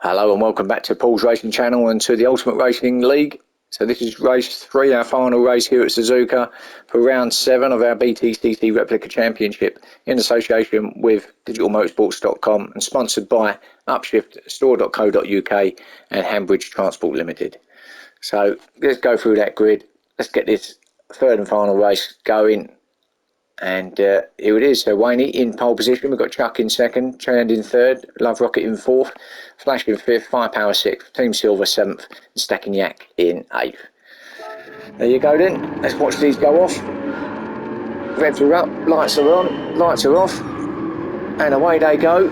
Hello and welcome back to Paul's Racing Channel and to the Ultimate Racing League. So this is race 3, our final race here at Suzuka for round 7 of our BTCC Replica Championship in association with digitalmotorsports.com and sponsored by upshiftstore.co.uk and Hambridge Transport Limited. So let's go through that grid. Let's get this third and final race going. And here it is. So Wayne in pole position. We've got Chuck in second, Chand in third, Love Rocket in fourth, Flash in fifth, Firepower sixth, Team Silver seventh, and Stacking Yak in eighth. There you go then. Let's watch these go off. Revs are up, lights are on, lights are off, and away they go.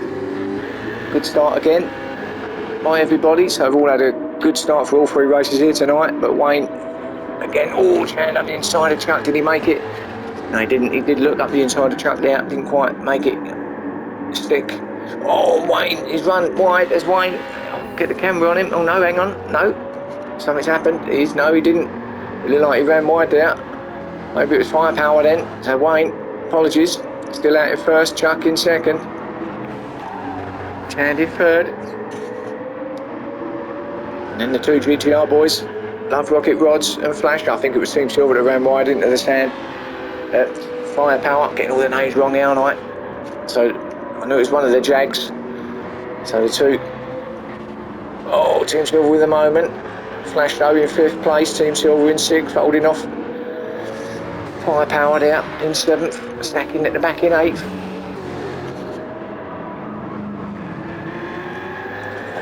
Good start again by everybody. So we've all had a good start for all 3 races here tonight. But Wayne again. Oh, Chand up the inside of Chuck. Did he make it? No, he didn't. He did look up the inside of Chuck there. Didn't quite make it stick. Oh, Wayne. He's run wide. There's Wayne. Get the camera on him. Oh, no, hang on. No. Something's happened. No, he didn't. It looked like he ran wide there. Maybe it was Firepower then. So, Wayne, apologies. Still out in first. Chuck in second. Chand in third. And then the 2 GTR boys. Love Rocket, Rods and Flash. I think it was Team Silver that ran wide into the stand. Firepower, getting all the names wrong here, aren't I? So I knew it was one of the Jags. So the 2. Oh, Team Silver with a moment. Flash though in 5th place. Team Silver in 6th, holding off. Firepower there in 7th. Stacking at the back in 8th.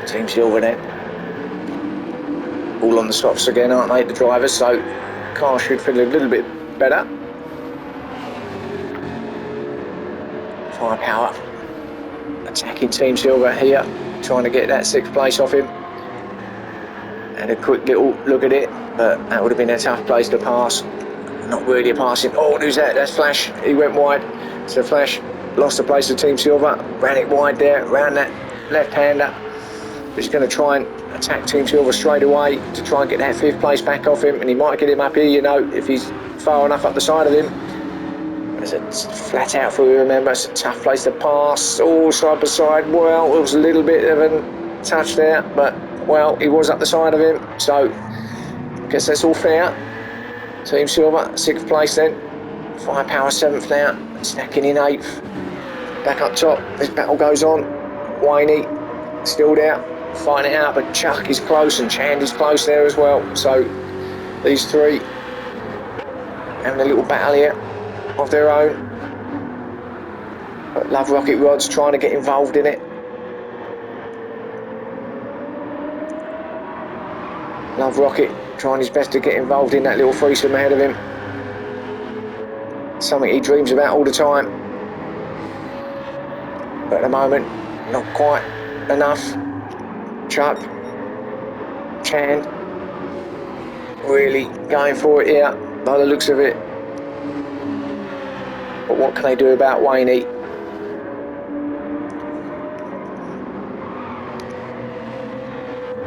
Team Silver then. All on the softs again, aren't they, the drivers? So car should feel a little bit better. Firepower attacking Team Silver here, trying to get that 6th place off him. And a quick little look at it, but that would have been a tough place to pass. Not really a passing. Oh, who's that? That's Flash. He went wide. So Flash lost the place to Team Silver, ran it wide there, round that left-hander. He's going to try and attack Team Silver straight away to try and get that 5th place back off him, and he might get him up here, you know, if he's far enough up the side of him. It's a flat out for you, remember, it's a tough place to pass, all side by side. Well, there was a little bit of a touch there, but, well, he was up the side of him, so I guess that's all fair. Team Silver, 6th place then. Firepower 7th now, Stacking in 8th. Back up top, this battle goes on. Wayne still there, fighting it out, but Chuck is close and Chand is close there as well. So these 3 having a little battle here of their own, but Love Rocket Rod's trying to get involved in it. Love Rocket trying his best to get involved in that little threesome ahead of him. Something he dreams about all the time, but at the moment not quite enough. Chuck, Chand really going for it here by the looks of it. But what can they do about Wayne?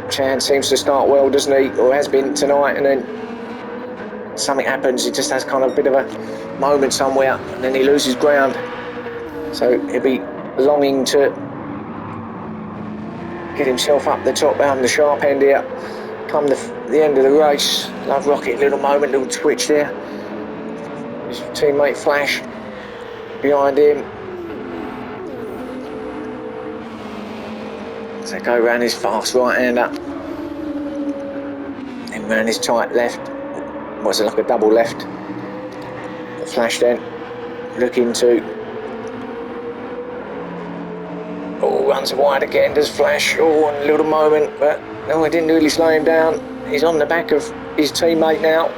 Chand seems to start well, doesn't he? Or has been tonight, and then something happens. He just has kind of a bit of a moment somewhere, and then he loses ground. So he'll be longing to get himself up the top behind the sharp end here. Come the end of the race. Love Rocket, little moment, little twitch there. His teammate Flash behind him. So go round his fast right-hander, then round his tight left. What's it, like a double left? Flash then looking to. Oh, runs wide again, does Flash. Oh, and a little moment, but no, it didn't really slow him down. He's on the back of his teammate now.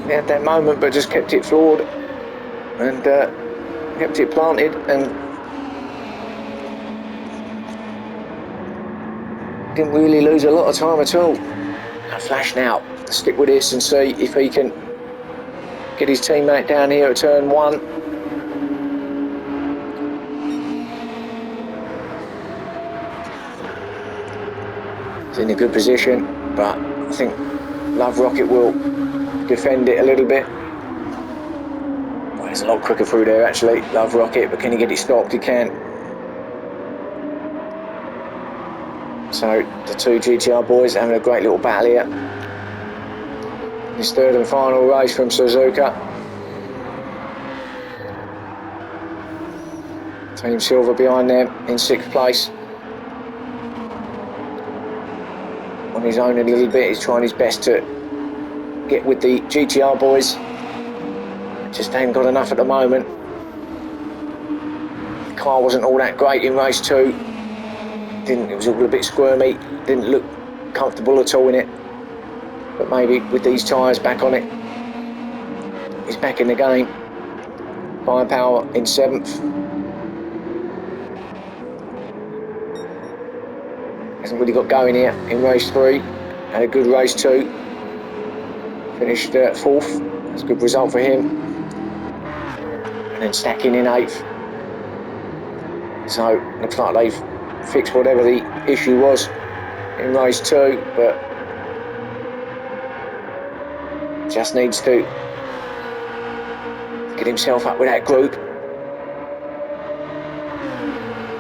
He had that moment, but just kept it floored and kept it planted, and didn't really lose a lot of time at all. And Flash now, stick with this and see if he can get his teammate down here at turn 1. He's in a good position, but I think Love Rocket will defend it a little bit. Well, it's a lot quicker through there actually, Love Rocket, but can he get it stopped? He can. So the two GTR boys having a great little battle here. His third and final race from Suzuka. Team Silver behind them in 6th place. On his own a little bit, he's trying his best to get with the GTR boys. Just ain't got enough at the moment. The car wasn't all that great in race 2. It was all a bit squirmy, didn't look comfortable at all in it. But maybe with these tyres back on it, he's back in the game. Firepower in 7th. Hasn't really got going here in race 3. Had a good race 2. Finished 4th. That's a good result for him. And then stacking in 8th. So looks like they've fixed whatever the issue was in race 2, but just needs to get himself up with that group.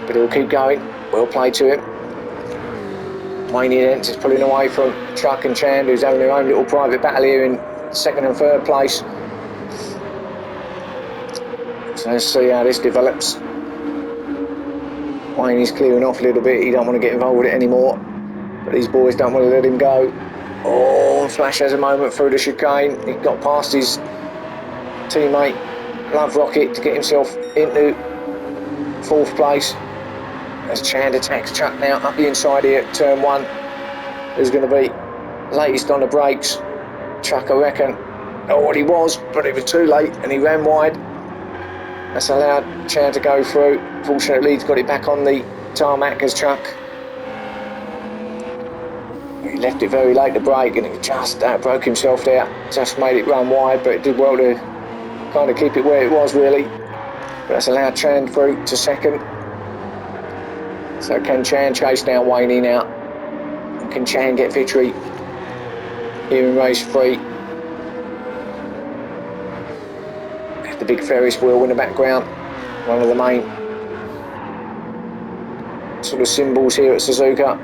But he'll keep going. Well played to him. Wayne Dent is pulling away from Chuck and Chand, who's having their own little private battle here in 2nd and 3rd place. So let's see how this develops. Wayne is clearing off a little bit. He don't want to get involved with it anymore. But these boys don't want to let him go. Oh, Flash has a moment through the chicane. He got past his teammate Love Rocket to get himself into 4th place. As Chand attacks Chuck now up the inside here at turn 1. There's going to be latest on the brakes. Chuck, I reckon, what he was, but it was too late and he ran wide. That's allowed Chand to go through. Fortunately, he's got it back on the tarmac as Chuck. He left it very late to brake and it just broke himself there. Just made it run wide, but it did well to kind of keep it where it was really. But that's allowed Chand through to 2nd. So can Chand chase down Wayne now? And can Chand get victory here in race 3? The big Ferris wheel in the background, one of the main sort of symbols here at Suzuka.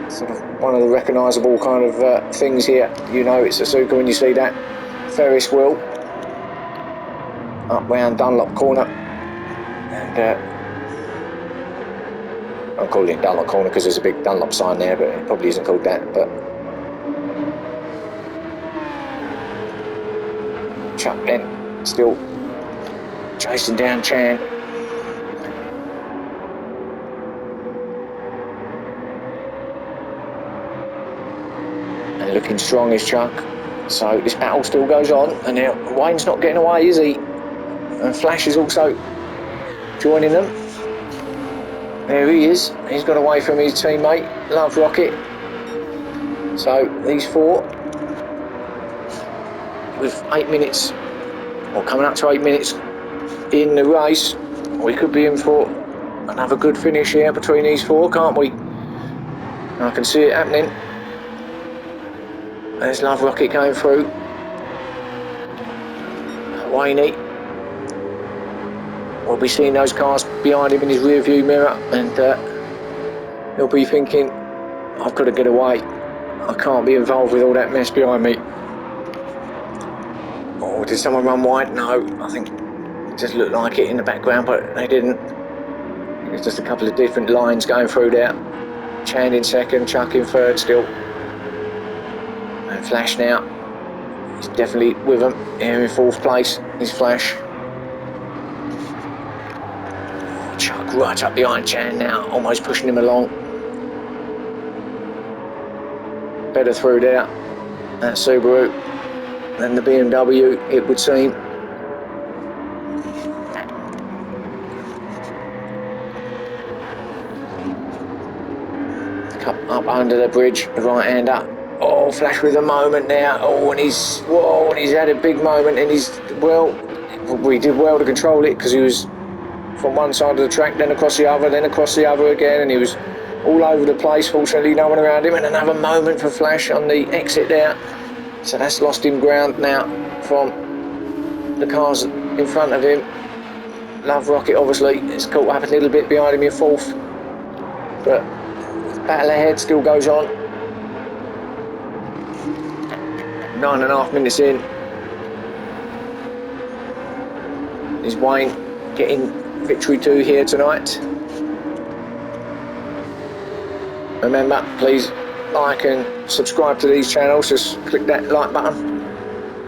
Sort of one of the recognisable kind of things here. You know it's Suzuka when you see that Ferris wheel up round Dunlop corner. And I'm calling it Dunlop corner because there's a big Dunlop sign there, but it probably isn't called that. But Chuck then still chasing down Chan. And looking strong is Chuck. So this battle still goes on, and now Wayne's not getting away, is he? And Flash is also joining them. There he is. He's got away from his teammate, Love Rocket. So these 4, with 8 minutes, or coming up to 8 minutes in the race, we could be in for another good finish here between these 4, can't we? I can see it happening. There's Love Rocket going through. Wayne will be seeing those cars behind him in his rear view mirror, and he'll be thinking, I've got to get away. I can't be involved with all that mess behind me. Oh, did someone run wide? No, I think it just looked like it in the background, but they didn't. There's just a couple of different lines going through there. Chand in 2nd, Chuck in 3rd still. And Flash now, he's definitely with them here in 4th place, is Flash. Oh, Chuck right up behind Chand now, almost pushing him along. Better through there, that Subaru, than the BMW, it would seem. Up under the bridge, the right-hander. Oh, Flash with a moment now. Oh, and he's had a big moment, and he did well to control it because he was from one side of the track, then across the other, then across the other again, and he was all over the place. Fortunately, no one around him, and another moment for Flash on the exit there. So that's lost him ground now from the cars in front of him. Love Rocket obviously it's caught up a little bit behind him in fourth, but battle ahead still goes on. 9.5 minutes in. Is Wayne getting victory 2 here tonight? Remember, please like and subscribe to these channels. Just click that like button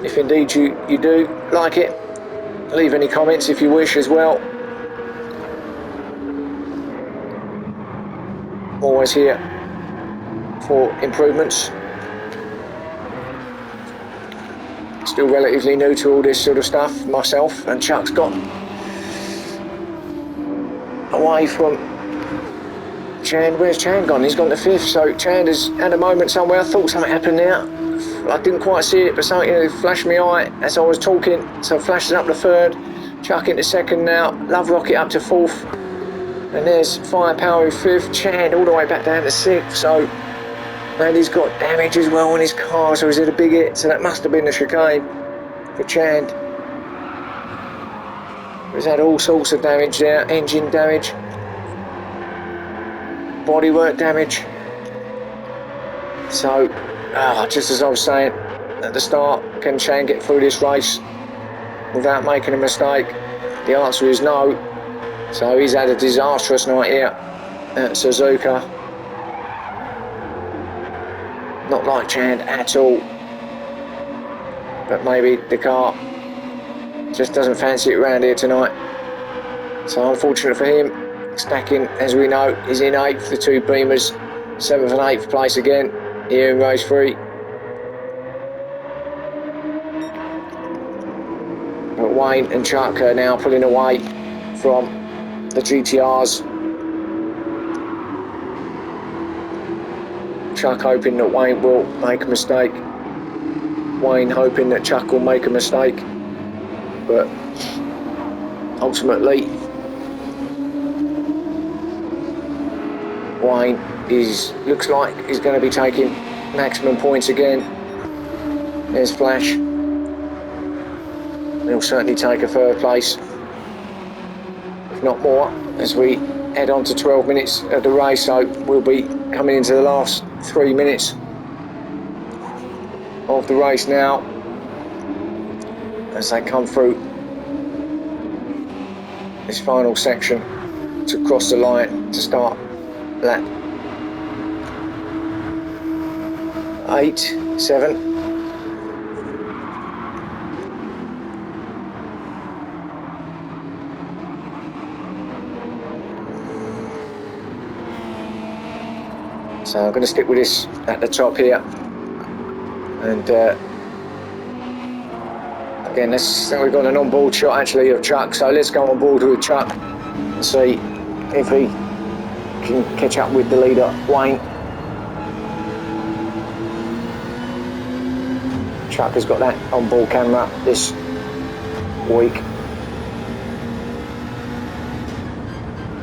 if indeed you do like it. Leave any comments if you wish as well. Always here for improvements. Still relatively new to all this sort of stuff myself, and Chuck's got away from Chand. Where's Chand gone? He's gone to 5th, so Chand has had a moment somewhere. I thought something happened there. I didn't quite see it, but something flashed my eye as I was talking, so flashes up to 3rd. Chuck into 2nd now. Love Rocket up to 4th. And there's Firepower in 5th. Chand all the way back down to 6th, so... And he's got damage as well on his car, so he's had a big hit, so that must have been the chicane for Chand. He's had all sorts of damage there, engine damage, bodywork damage. So, just as I was saying at the start, can Chand get through this race without making a mistake? The answer is no. So he's had a disastrous night here at Suzuka. Not like Chand at all, but maybe the car just doesn't fancy it around here tonight. So unfortunate for him. Stacking, as we know, is in 8th, the 2 Beamers, 7th and 8th place again here in race 3. But Wayne and Chuck are now pulling away from the GTRs. Chuck hoping that Wayne will make a mistake. Wayne hoping that Chuck will make a mistake. But ultimately, Wayne looks like he's going to be taking maximum points again. There's Flash. He'll certainly take a 3rd place, if not more, as we head on to 12 minutes of the race. So we'll be coming into the last 3 minutes of the race now as they come through this final section to cross the line to start lap 8, 7. So I'm going to stick with this at the top here, and again, we've got an on-board shot actually of Chuck, so let's go on board with Chuck and see if he can catch up with the leader, Wayne. Chuck has got that on-board camera this week,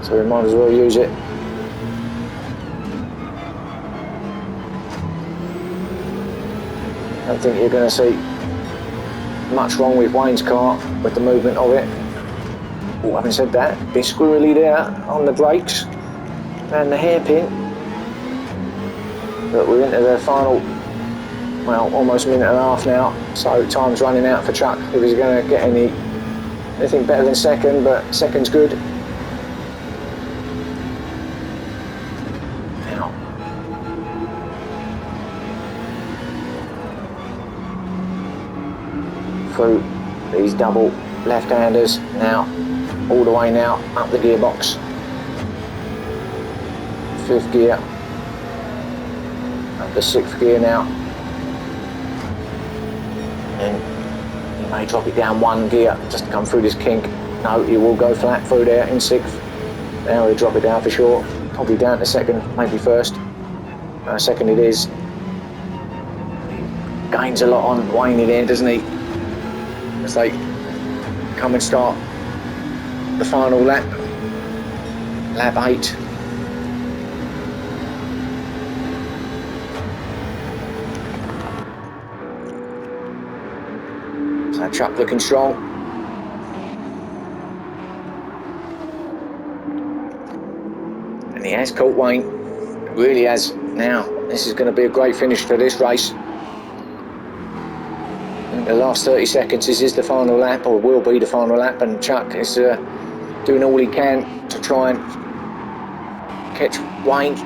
so we might as well use it. I don't think you're going to see much wrong with Wayne's car with the movement of it. Oh, having said that, a bit squirrely there on the brakes and the hairpin. But we're into the final, well, almost a minute and a half now, so time's running out for Chuck if he's going to get anything better than 2nd, but 2nd's good. Through these double left-handers now, all the way now up the gearbox. 5th gear, up the 6th gear now, and he may drop it down 1 gear just to come through this kink. No, he will go flat through there in 6th. Now he'll drop it down for sure, probably down to 2nd, maybe 1st. 2nd it is. Gains a lot on Wayne there, doesn't he? As they come and start the final lap, lap 8. So Chuck looking strong. he has caught Wayne. It really has. Now, this is going to be a great finish for this race. In the last 30 seconds, this is the final lap, or will be the final lap, and Chuck is doing all he can to try and catch Wayne.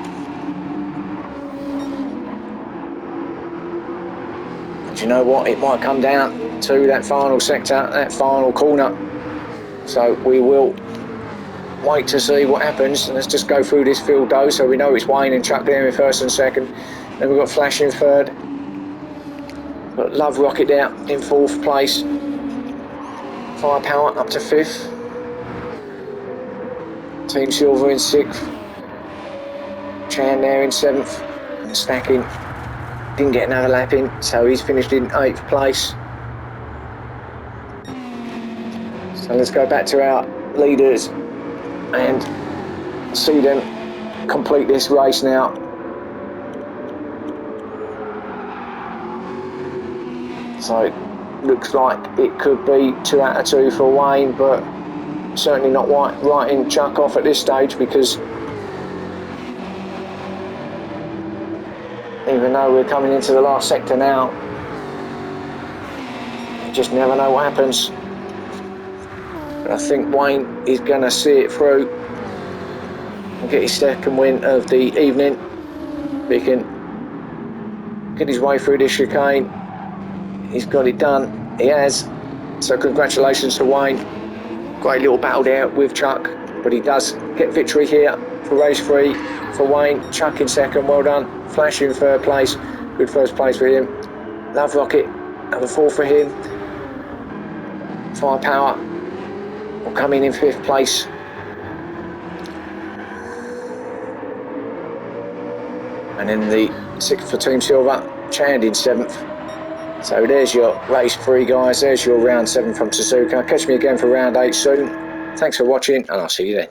And you know what? It might come down to that final sector, that final corner. So we will wait to see what happens. Let's just go through this field though, so we know it's Wayne and Chuck there in first and second. Then we've got Flash in third. Got Love Rocket there in fourth place. Firepower up to fifth. Team Silver in sixth. Chan there in seventh. And Stacking didn't get another lap in, so he's finished in eighth place. So let's go back to our leaders and see them complete this race now. So it looks like it could be 2 out of 2 for Wayne, but certainly not writing Chuck off at this stage, because even though we're coming into the last sector now, you just never know what happens. But I think Wayne is going to see it through and get his second win of the evening. If he can get his way through this chicane, he's got it done. He has. So congratulations to Wayne. Great little battle there with Chuck, but he does get victory here for race 3 for Wayne. Chuck in second, well done. Flash in third place, good first place for him. Love Rocket, number 4 for him. Firepower will come in fifth place. And then the 6th for Team Silver, Chand in 7th. So there's your race 3, guys. There's your round 7 from Suzuka. Catch me again for round 8 soon. Thanks for watching, and I'll see you then.